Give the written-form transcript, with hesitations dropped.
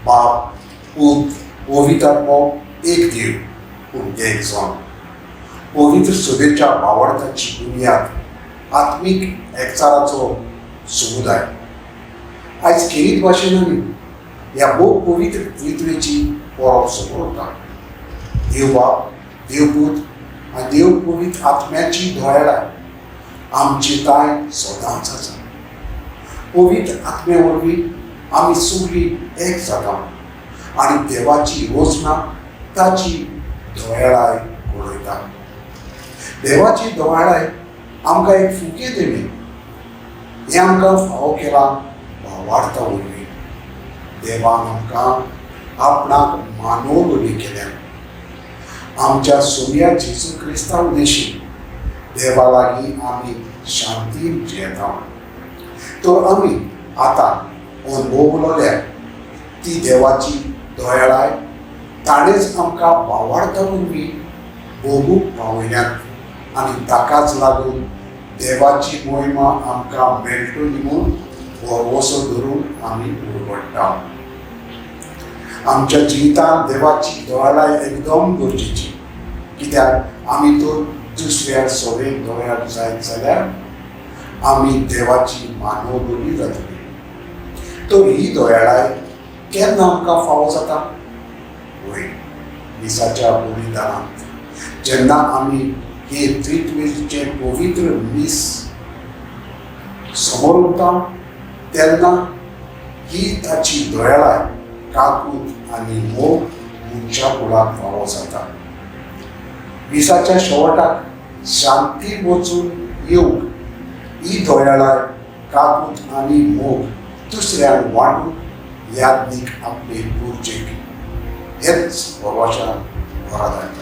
बाप, पूत, पवित्र आत्मो एक देव पूण एक जण. पवित्र सभेच्या भावार्थाची बुनियाद आत्मीक एकचाराचो समुदाय. आयज खेरीत भाशेन आमी ह्या भोव पवित्र त्रित्वेची परब समोर वता. देव बाप, देव पूत आनी देव पवित्र आत्म्याची दोळाय आमची ताय सदांच आसा. पवित्र आत्म्या वरवीं आमी सगळीं एक जाता आनी देवाची योजना ताची दोळाय घडयता. देवाची दोळाय आमकां एक फुके देणे हें आमकां फावो केला भावार्था वरवीं. देवान आमकां आपणाक मानव बळी केल्या. आमच्या सोर्या जेजू क्रिस्ता उद्देशी देवा लागीं आमी शांतीन जियेता. तर आमी आतां अनुभवलोल्या ती देवाची दोळाय ताणेंच आमकां भावार्था वरवीं भोगूंक पावयल्यात आनी ताकाच लागून देवाची मोहिमा आमकां मेळटली म्हूण भरवसो धरून आमी उरवडटा. आमच्या जिवितांत देवाची दोळाय एकदम गरजेची, कित्याक आमी तर दुसऱ्या सवेक दोळ्यार जायत जाल्यार आमी देवाची मानव बळी जातली. तर ही दोळाय केन्ना आमकां फावो जाता? वय, मिसाच्या बलिदानांत. जेन्ना आमी हे त्रित्वेचे पवित्र मीस समोर उरता तेन्ना ही ताची दोळाय काकूत आनी मोग मनशा कुळाक फावो जाता. मिसाच्या शेवटाक शांती वचून येवंक ही दोळाय काकूत आनी मोग दुसऱ्यांक वांटूंक यादनीक आपले पुरचेक हेच भरवशान वरादायता.